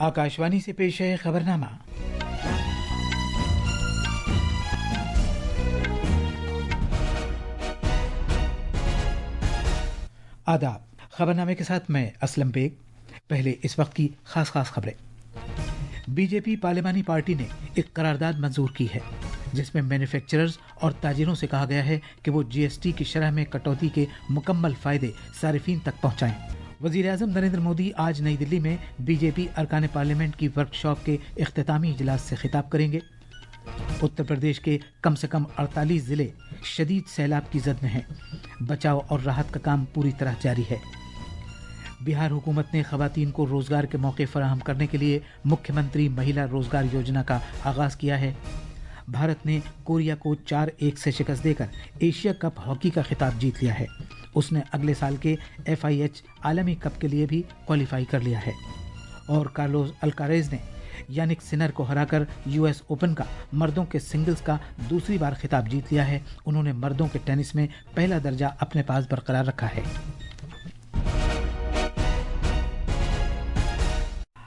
आकाशवाणी से पेश है खबरनामा। आदाब। खबरनामे के साथ मैं असलम बेग। पहले इस वक्त की खास खबरें। बीजेपी पार्लिमानी पार्टी ने एक करारदाद मंजूर की है जिसमें मैन्युफैक्चरर्स और ताजिरों से कहा गया है कि वो जीएसटी की शरह में कटौती के मुकम्मल फायदे सारिफीन तक पहुंचाएं। वजीर आजम नरेंद्र मोदी आज नई दिल्ली में बीजेपी अरकान पार्लियामेंट की वर्कशॉप के इख्तितामी इजलास से खिताब करेंगे। उत्तर प्रदेश के कम से कम 48 जिले शदीद सैलाब की जद में हैं। बचाव और राहत का काम पूरी तरह जारी है। बिहार हुकूमत ने खवातीन को रोजगार के मौके फराहम करने के लिए मुख्यमंत्री महिला रोजगार योजना का आगाज किया है। भारत ने कोरिया को 4-1 से शिकस्त देकर एशिया कप हॉकी का खिताब जीत लिया है। उसने अगले साल के FIH आलमी कप के लिए भी क्वालिफाई कर लिया है। और कार्लोस अल्कारेज ने यानिक सिनर को हराकर US ओपन का मर्दों के सिंगल्स का दूसरी बार खिताब जीत लिया है। उन्होंने मर्दों के टेनिस में पहला दर्जा अपने पास बरकरार रखा है।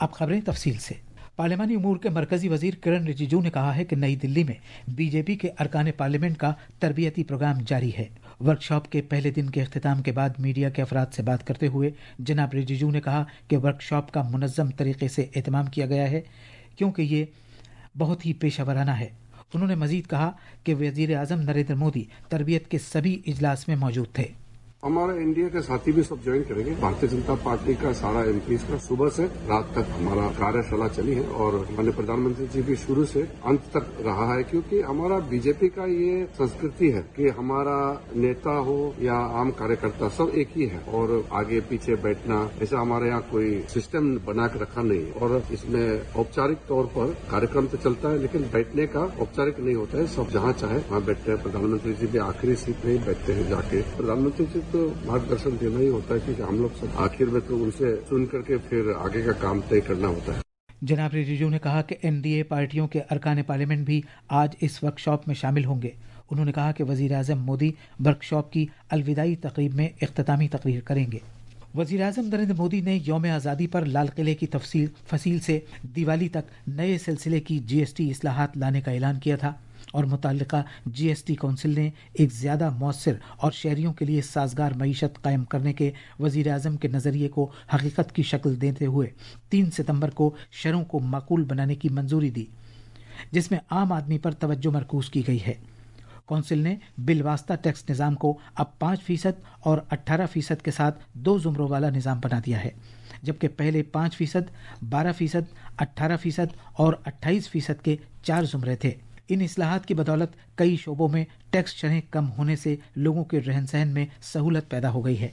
अब खबरें तफसील से। पार्लिमानी उमूर के मरकजी वजीर किरण रिजिजू ने कहा है कि नई दिल्ली में बीजेपी के अरकान पार्लियामेंट का तरबियती प्रोग्राम जारी है। वर्कशॉप के पहले दिन के अख्तिताम के बाद मीडिया के अफराद से बात करते हुए जनाब रिजिजू ने कहा कि वर्कशॉप का मुनज़्ज़म तरीके से एहतमाम किया गया है क्योंकि ये बहुत ही पेशा वराना है। उन्होंने मजीद कहा कि वजीर आजम नरेंद्र मोदी तरबियत के सभी इजलास में मौजूद थे। हमारा इंडिया के साथी भी सब ज्वाइन करेंगे। भारतीय जनता पार्टी का सारा एमपीज का सुबह से रात तक हमारा कार्यशाला चली है और हमारे प्रधानमंत्री जी भी शुरू से अंत तक रहा है क्योंकि हमारा बीजेपी का ये संस्कृति है कि हमारा नेता हो या आम कार्यकर्ता सब एक ही है और आगे पीछे बैठना ऐसा हमारे यहाँ कोई सिस्टम बना के रखा नहीं है। और इसमें औपचारिक तौर पर कार्यक्रम तो चलता है लेकिन बैठने का औपचारिक नहीं होता है। सब जहाँ चाहे वहाँ बैठते हैं। प्रधानमंत्री जी भी आखिरी सीट में ही बैठते हैं जाके। प्रधानमंत्री जी तो मार्गदर्शन देना ही होता है कि हम लोग सब आखिर में तो उनसे सुन करके फिर आगे का काम तय करना होता है। जनाब रिजिजू ने कहा कि NDA पार्टियों के अरकान पार्लियामेंट भी आज इस वर्कशॉप में शामिल होंगे। उन्होंने कहा कि वजीर आजम मोदी वर्कशॉप की अलविदाई तकरीब में इख्तितामी तकरीर करेंगे। वजीर आजम नरेंद्र मोदी ने यौम आज़ादी पर लाल किले की फसील से दिवाली तक नए सिलसिले की GST इस्लाहात लाने का ऐलान किया था और मुतल्लिका GST काउंसिल ने एक ज़्यादा मौसर और शहरियों के लिए साजगार मईशत कायम करने के वज़ीर आज़म के नज़रिए को हकीकत की शक्ल देते हुए 3 सितंबर को शरों को माकूल बनाने की मंजूरी दी जिसमें आम आदमी पर तवज्जो मरकूज की गई है। काउंसिल ने बिलवास्ता टैक्स निज़ाम को अब 5% और 18% के साथ 2 ज़ुमरों वाला निज़ाम बना दिया है जबकि पहले 5%, 12%, 18% और 28% के 4 ज़ुमरे थे। इन इस्लाहात की बदौलत कई शोबों में टैक्स शरहें कम होने से लोगों के रहन सहन में सहूलत पैदा हो गई है।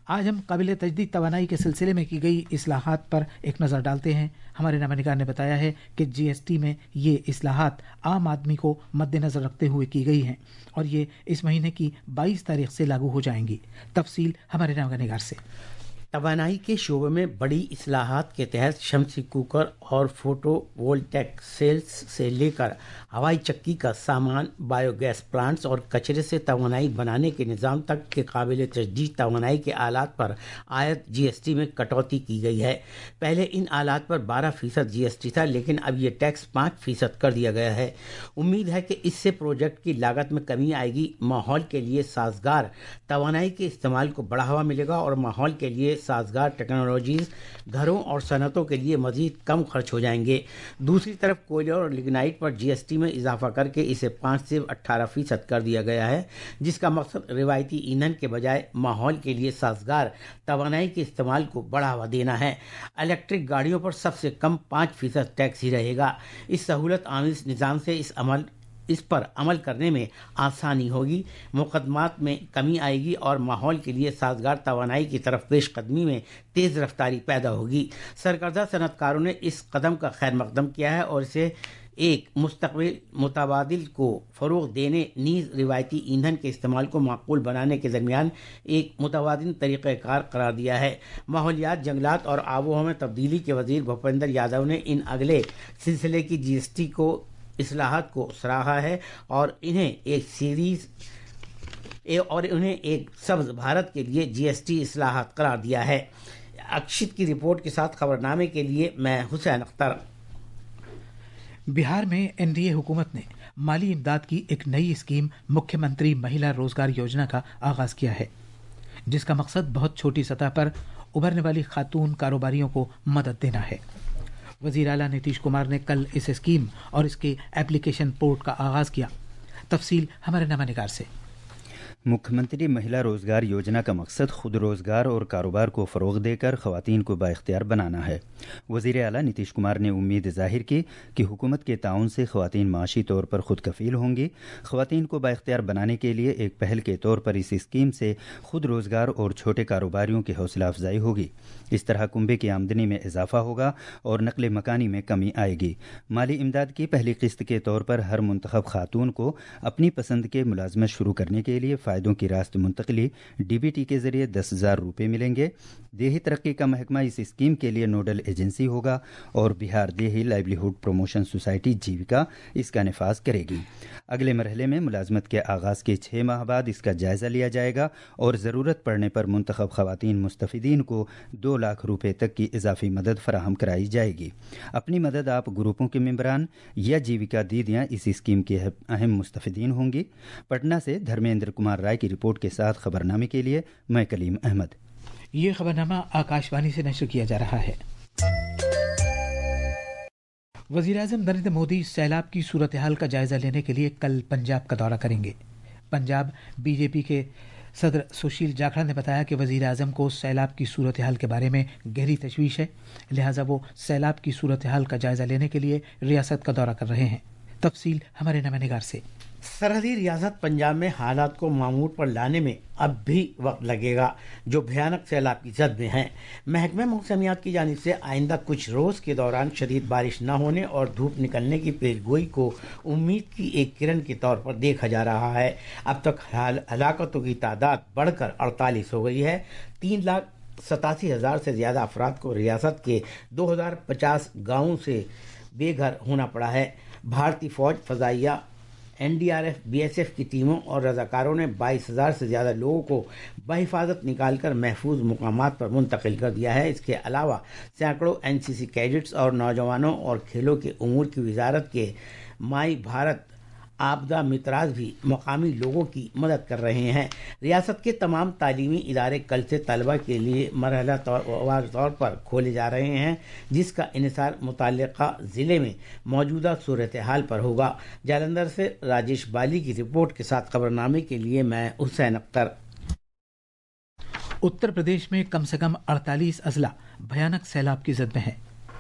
आज हम काबिल तजदीद तवानाई के सिलसिले में की गई इस्लाहात पर एक नज़र डालते हैं। हमारे नामानिगार ने बताया है कि GST में ये इस्लाहात आम आदमी को मद्देनजर रखते हुए की गई हैं और ये इस महीने की 22 तारीख से लागू हो जाएंगी। तफसील हमारे नामानिगार से। तवानाई के शोबे में बड़ी इस्लाहात के तहत शमसी कुकर और फोटोवोल्टेक सेल्स से लेकर हवाई चक्की का सामान, बायोगैस प्लांट्स और कचरे से तवानाई बनाने के निज़ाम तक के काबिल तजदीद तवानाई के आलात पर आयत GST में कटौती की गई है। पहले इन आलात पर 12% GST था लेकिन अब ये टैक्स 5% कर दिया गया है। उम्मीद है कि इससे प्रोजेक्ट की लागत में कमी आएगी, माहौल के लिए साजगार तवानाई के इस्तेमाल को बढ़ावा मिलेगा और माहौल के लिए साजगार टेक्नोलॉजीज घरों और सनतों के लिए मजीद कम खर्च हो जाएंगे। दूसरी तरफ कोयले और लिग्नाइट पर GST में इजाफा करके इसे 5 से 18% कर दिया गया है जिसका मकसद रिवायती ईंधन के बजाय माहौल के लिए साजगार तवानाई के इस्तेमाल को बढ़ावा देना है। इलेक्ट्रिक गाड़ियों पर सबसे कम 5% टैक्स ही रहेगा। इस सहूलत आमिज निज़ाम से इस पर अमल करने में आसानी होगी, मुकदमात में कमी आएगी और माहौल के लिए साजगार तवानाई की तरफ पेशकदमी में तेज़ रफ्तारी पैदा होगी। सरकर्दा सनतकारों ने इस कदम का खैर मकदम किया है और इसे एक मुस्तक़बिल मुतबादिल को फ़रोग़ देने नीज़ रिवायती ईंधन के इस्तेमाल को माकूल बनाने के दरमियान एक मुतवाज़िन तरीक़ाकार करार दिया है। माहौलियात, जंगलात और आबो हवा में तब्दीली के वज़ीर भूपेंद्र यादव ने इन अगले सिलसिले की GST को इस्लाहात को सराहा है और इन्हें एक सब्ज़ भारत के लिए GST इस्लाहात करार दिया है। अक्षित की रिपोर्ट के साथ खबरनामे के लिए मैं हुसैन अख्तर। बिहार में एनडीए हुकूमत ने माली इमदाद की एक नई स्कीम मुख्यमंत्री महिला रोजगार योजना का आगाज किया है, जिसका मकसद बहुत छोटी सतह पर उभरने वाली खातून कारोबारियों को मदद देना है। वजीर आला नीतीश कुमार ने कल इस स्कीम और इसके एप्लीकेशन पोर्ट का आगाज किया। तफसील हमारे नवानिगार से। मुख्यमंत्री महिला रोजगार योजना का मकसद खुद रोजगार और कारोबार को फ़रोग़ देकर ख़वातीन को बाइख्तियार बनाना है। वज़ीर आला नीतीश कुमार ने उम्मीद ज़ाहिर की कि हुकूमत के ताउन से ख़वातीन माशी तौर पर खुद कफ़ील होंगी। ख़वातीन को बाइख्तियार बनाने के लिए एक पहल के तौर पर इस स्कीम से खुद रोजगार और छोटे कारोबारियों की हौसला अफजाई होगी। इस तरह कुंबे की आमदनी में इजाफा होगा और नकल मकानी में कमी आएगी। माली इमदाद की पहली किस्त के तौर पर हर मुंतखब खातून को अपनी पसंद के मुलाजमत शुरू करने के लिए फ़ायदों की रास्त मुंतकली डीबीटी के जरिए 10,000 रुपये मिलेंगे। देही तरक्की का महकमा इस स्कीम के लिए नोडल एजेंसी होगा और बिहार देही लाइवलीहुड प्रमोशन सोसाइटी जीविका इसका निफाज करेगी। अगले मरहले में मुलाजमत के आगाज़ के 6 माह बाद इसका जायज़ा लिया जाएगा और ज़रूरत पड़ने पर मुंतखब ख़वातीन मुस्तफ़ीदीन को 2 लाख रुपये तक की इजाफी मदद फराहम कराई जाएगी। अपनी मदद आप ग्रुपों के मेंबरान या जीविका दीदियाँ इस स्कीम के अहम मुस्तफ़ीदीन होंगी। पटना से धर्मेंद्र कुमार राय की रिपोर्ट के साथ खबरनामे के लिए मैं कलीम अहमद। ये खबरनामा आकाशवाणी से नशर किया जा रहा है। वज़ीर-ए-आज़म नरेंद्र मोदी सैलाब की सूरत हाल का जायजा लेने के लिए कल पंजाब का दौरा करेंगे। पंजाब बीजेपी के सदर सुशील जाखड़ा ने बताया कि वज़ीर-ए-आज़म को सैलाब की सूरत हाल के बारे में गहरी तशवीश है, लिहाजा वो सैलाब की सूरत हाल का जायजा लेने के लिए रियासत का दौरा कर रहे हैं। तफसील हमारे नवानिगार से। सरहदी रियासत पंजाब में हालात को मामूल पर लाने में अब भी वक्त लगेगा, जो भयानक सैलाब की जद में हैं। महकमे मौसमियात की जानिब से आइंदा कुछ रोज़ के दौरान शदीद बारिश न होने और धूप निकलने की पेशगोई को उम्मीद की एक किरण के तौर पर देखा जा रहा है। अब तक हलाकतों की तादाद बढ़कर 48 हो गई है। 3,87,000 से ज़्यादा अफराद को रियासत के 2,050 गाँवों से बेघर होना पड़ा है। भारतीय फौज, फजाइया, एनडीआरएफ, बीएसएफ की टीमों और रजाकारों ने 22,000 से ज़्यादा लोगों को बहिफाजत निकालकर महफूज मुकामात पर मुंतकिल कर दिया है। इसके अलावा सैकड़ों एनसीसी कैडेट्स और नौजवानों और खेलों के उमूर की वजारत के माई भारत आपदा मित्राज भी मकामी लोगों की मदद कर रहे हैं। रियासत के तमाम तालीमी इदारे कल से तलबा के लिए मरहला तौर पर खोले जा रहे हैं, जिसका इन्हिसार मुताल्लिका ज़िले में मौजूदा सूरत हाल पर होगा। जालंधर से राजेश बाली की रिपोर्ट के साथ खबरनामे के लिए मैं हुसैन अख्तर। उत्तर प्रदेश में कम से कम 48 अजला भयानक सैलाब की जद में है।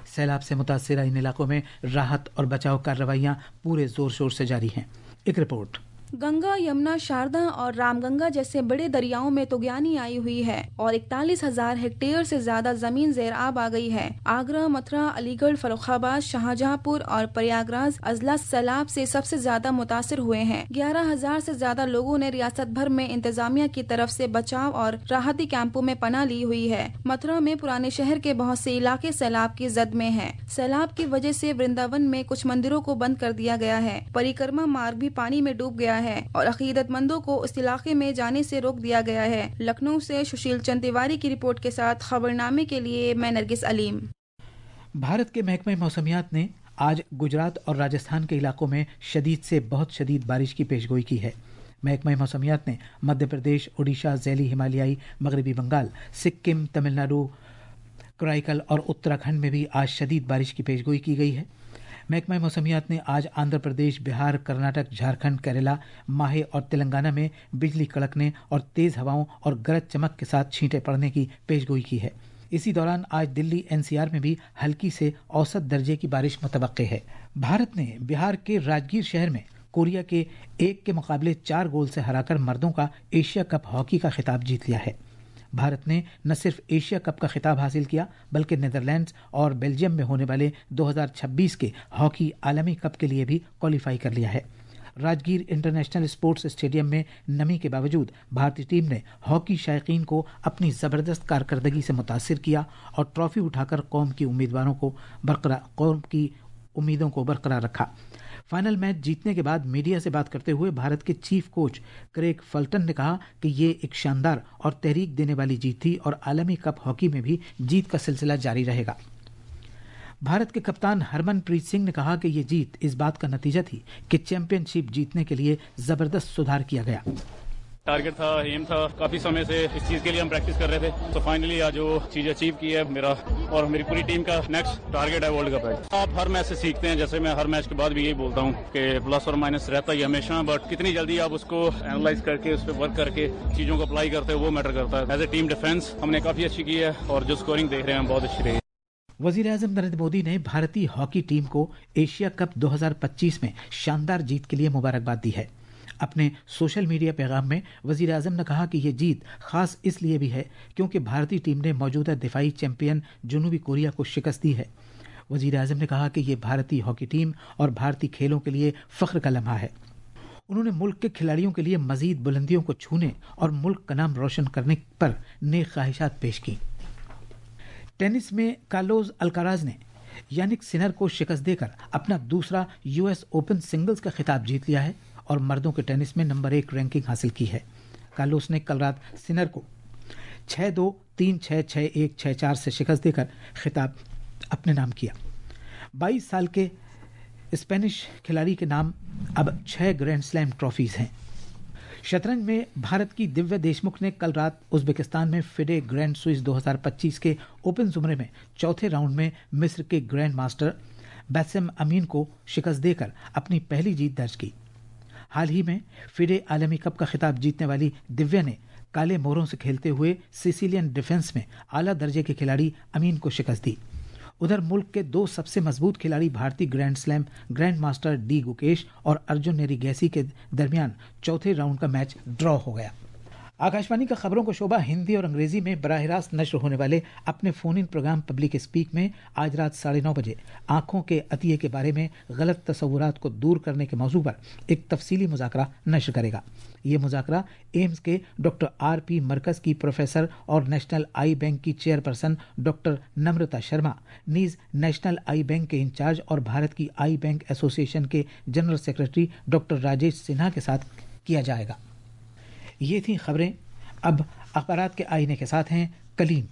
सैलाब से मुतासिर इन इलाकों में राहत और बचाव कार्रवाइयां पूरे जोर शोर से जारी हैं। एक रिपोर्ट। गंगा, यमुना, शारदा और रामगंगा जैसे बड़े दरियाओं में तुगयानी आई हुई है और 41,000 हेक्टेयर से ज्यादा जमीन ज़ेर आब आ गई है। आगरा, मथुरा, अलीगढ़, फर्रुखाबाद, शाहजहांपुर और प्रयागराज अजला सैलाब से सबसे ज्यादा मुतासिर हुए हैं। 11,000 से ज्यादा लोगों ने रियासत भर में इंतजामिया की तरफ से बचाव और राहती कैंपों में पनाह ली हुई है। मथुरा में पुराने शहर के बहुत से इलाके सैलाब की जद में हैं। सैलाब की वजह से वृंदावन में कुछ मंदिरों को बंद कर दिया गया है। परिक्रमा मार्ग भी पानी में डूब गया है और अकीदतमंदों को उस इलाके में जाने से रोक दिया गया है। लखनऊ से सुशील चंद तिवारी की रिपोर्ट के साथ खबरनामे के लिए मैं नरगिस अलीम। भारत के महकमे मौसमियात ने आज गुजरात और राजस्थान के इलाकों में शदीद से बहुत शदीद बारिश की पेशगोई की है। महकमा मौसमियात ने मध्य प्रदेश, उड़ीसा, ज़ैली हिमालयाई, मगरबी बंगाल, सिक्किम, तमिलनाडु, कराईकल और उत्तराखंड में भी आज शदीद बारिश की पेशगोई की गई है। महकमा मौसमियात ने आज आंध्र प्रदेश, बिहार, कर्नाटक, झारखंड, केरला, माहे और तेलंगाना में बिजली कड़कने और तेज हवाओं और गरज चमक के साथ छींटे पड़ने की पेशगोई की है। इसी दौरान आज दिल्ली एनसीआर में भी हल्की से औसत दर्जे की बारिश मुतवक्के है। भारत ने बिहार के राजगीर शहर में कोरिया के 1 के मुकाबले 4 गोल से हराकर मर्दों का एशिया कप हॉकी का खिताब जीत लिया है। भारत ने न सिर्फ एशिया कप का खिताब हासिल किया, बल्कि नीदरलैंड्स और बेल्जियम में होने वाले 2026 के हॉकी आलमी कप के लिए भी क्वालिफाई कर लिया है। राजगीर इंटरनेशनल स्पोर्ट्स स्टेडियम में नमी के बावजूद भारतीय टीम ने हॉकी शायकीन को अपनी ज़बरदस्त कारकर्दगी से मुतासिर किया और ट्रॉफी उठाकर कौम की उम्मीदों को बरकरार रखा। फाइनल मैच जीतने के बाद मीडिया से बात करते हुए भारत के चीफ कोच क्रेग फल्टन ने कहा कि ये एक शानदार और तहरीक देने वाली जीत थी और आलमी कप हॉकी में भी जीत का सिलसिला जारी रहेगा। भारत के कप्तान हरमनप्रीत सिंह ने कहा कि ये जीत इस बात का नतीजा थी कि चैंपियनशिप जीतने के लिए जबरदस्त सुधार किया गया। टारगेट था, एम था, काफी समय से इस चीज के लिए हम प्रैक्टिस कर रहे थे, तो फाइनली आज जो चीज अचीव की है मेरा और मेरी पूरी टीम का नेक्स्ट टारगेट है वर्ल्ड कप है। आप हर मैच से सीखते हैं, जैसे मैं हर मैच के बाद भी यही बोलता हूँ कि प्लस और माइनस रहता ही हमेशा, बट कितनी जल्दी आप उसको एनालाइज करके उस पर वर्क करके चीजों को अप्लाई करते हो वो मैटर करता है। एज ए टीम डिफेंस हमने काफी अच्छी की है और जो स्कोरिंग देख रहे हैं बहुत अच्छी रही। वज़ीर-ए-आज़म नरेंद्र मोदी ने भारतीय हॉकी टीम को एशिया कप 2025 में शानदार जीत के लिए मुबारकबाद दी है। अपने सोशल मीडिया पैगाम में वज़ीर-ए-आज़म ने कहा कि ये जीत खास इसलिए भी है क्योंकि भारतीय टीम ने मौजूदा दिफाई चैंपियन जनूबी कोरिया को शिकस्त दी है। वज़ीर-ए-आज़म ने कहा कि ये भारतीय हॉकी टीम और भारतीय खेलों के लिए फ़ख्र का लम्हा है। उन्होंने मुल्क के खिलाड़ियों के लिए मज़ीद बुलंदियों को छूने और मुल्क का नाम रोशन करने पर नेक ख्वाहिशात पेश की। टेनिस में कार्लोस अल्काराज ने यानिक सिनर को शिकस्त देकर अपना दूसरा यूएस ओपन सिंगल्स का खिताब जीत लिया है और मर्दों के टेनिस में नंबर 1 रैंकिंग हासिल की है। कार्लोस ने कल रात सिनर को 6-2, 3-6, 6-1, 6-4 से शिकस्त देकर खिताब अपने नाम किया। 22 साल के स्पेनिश खिलाड़ी के नाम अब 6 ग्रैंड स्लैम ट्रॉफीज हैं। शतरंज में भारत की दिव्या देशमुख ने कल रात उज्बेकिस्तान में फिडे ग्रैंड स्विस 2025 के ओपन जुमरे में चौथे राउंड में मिस्र के ग्रैंड मास्टर बैसम अमीन को शिकस्त देकर अपनी पहली जीत दर्ज की। हाल ही में फिडे आलमी कप का खिताब जीतने वाली दिव्या ने काले मोहरों से खेलते हुए सिसिलियन डिफेंस में आला दर्जे के खिलाड़ी अमीन को शिकस्त दी। उधर मुल्क के 2 सबसे मजबूत खिलाड़ी भारतीय grand slam grand master D Gukesh और अर्जुन नेरीगैसी के दरमियान चौथे राउंड का मैच ड्रॉ हो गया। आकाशवाणी का खबरों का शोबा हिंदी और अंग्रेजी में बराह रास्त नश्र होने वाले अपने phone in programme public speak में आज रात 9:30 बजे आंखों के अतिये के बारे में गलत तस्वुरात को दूर करने के मौजू पर एक तफसीली मुज़ाकरा नश्र करेगा। ये मुज़ाकरा एम्स के डॉक्टर RP मरकज़ की प्रोफेसर और नेशनल आई बैंक की चेयरपर्सन डॉक्टर नम्रता शर्मा, नीज नेशनल आई बैंक के इंचार्ज और भारत की आई बैंक एसोसिएशन के general secretary doctor Rajesh Sinha के साथ किया जाएगा। ये थी खबरें। अब अखबारात के आईने के साथ हैं कलीम।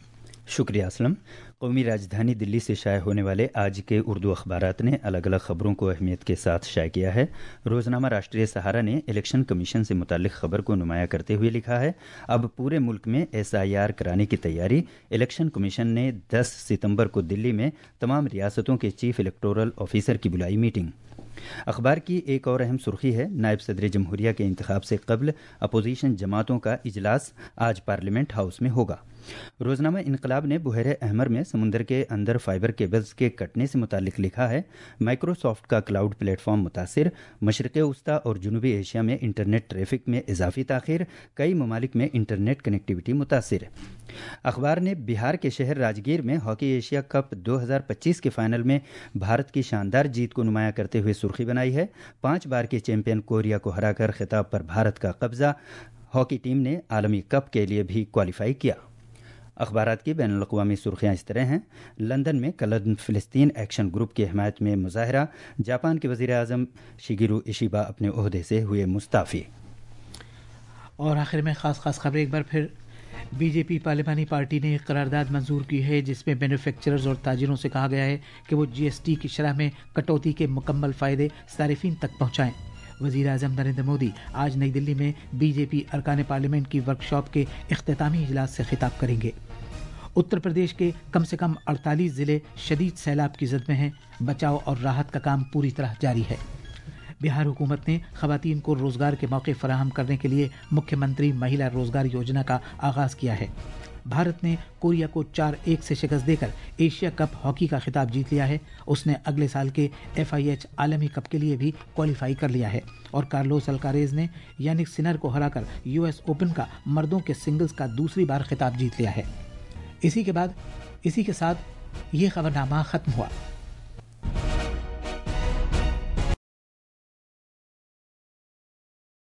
शुक्रिया असलम। कौमी राजधानी दिल्ली से शाये होने वाले आज के उर्दू अखबारात ने अलग अलग खबरों को अहमियत के साथ शाये किया है। रोज़नामा राष्ट्रीय सहारा ने इलेक्शन कमीशन से मुताल्लिक खबर को नुमाया करते हुए लिखा है, अब पूरे मुल्क में SIR कराने की तैयारी। इलेक्शन कमीशन ने 10 सितंबर को दिल्ली में तमाम रियासतों के चीफ इलेक्टोरल ऑफिसर की बुलाई मीटिंग। अखबार की एक और अहम सुर्खी है, नायब सदर जमहूरिया के इंतखाब से कबल अपोजिशन जमातों का इजलास आज पार्लियामेंट हाउस में होगा। रोजनामा इनकलाब ने बुहरे अहमर में समुंदर के अंदर फाइबर केबल्स के कटने से मुतालिक लिखा है, माइक्रोसॉफ्ट का क्लाउड प्लेटफॉर्म मुतासिर, मशरक़ वस्ता और जनूबी एशिया में इंटरनेट ट्रैफिक में इजाफी ताख़ीर, कई ममालिक में इंटरनेट कनेक्टिविटी मुतासिर। अखबार ने बिहार के शहर राजगीर में हॉकी एशिया कप 2025 के फाइनल में भारत की शानदार जीत को नुमाया करते हुए सुर्खी बनाई है, 5 बार के चैंपियन कोरिया को हराकर खिताब पर भारत का कब्जा। हॉकी टीम ने आलमी कप के लिए भी क्वालिफाई किया। अखबारात की बैनुल अक़वामी सुर्खियाँ इस तरह हैं, लंदन में कलन फ़िलिस्तीन एक्शन ग्रुप की हिमायत में मुजाहरा, जापान के वज़ीर आज़म शिगेरू इशिबा अपने ओहदे से हुए मुस्ताफ़ी। और आखिर में ख़ास खबर एक बार फिर, बीजेपी पार्लिमानी पार्टी ने एक करारदाद मंजूर की है जिसमें मैन्युफैक्चरर्स और ताजिरों से कहा गया है कि वो GST की शरह में कटौती के मुकम्मल फ़ायदे सारिफीन तक पहुँचाएँ। वज़ीर आज़म नरेंद्र मोदी आज नई दिल्ली में बीजेपी अरकान पार्लियामेंट की वर्कशॉप के इख्तितामी इजलास से खिताब करेंगे। उत्तर प्रदेश के कम से कम 48 ज़िले शदीद सैलाब की ज़द में हैं। बचाव और राहत का काम पूरी तरह जारी है। बिहार हुकूमत ने ख़वातीन को रोज़गार के मौके फराहम करने के लिए मुख्यमंत्री महिला रोज़गार योजना का आगाज़ किया है। भारत ने कोरिया को 4-1 से शिकस्त देकर एशिया कप हॉकी का खिताब जीत लिया है। उसने अगले साल के FIH आलमी कप के लिए भी क्वालिफाई कर लिया है और कार्लोस अल्कारेज ने यानिक सिनर को हराकर US ओपन का मर्दों के सिंगल्स का दूसरी बार खिताब जीत लिया है। इसी के साथ ये खबरनामा ख़त्म हुआ।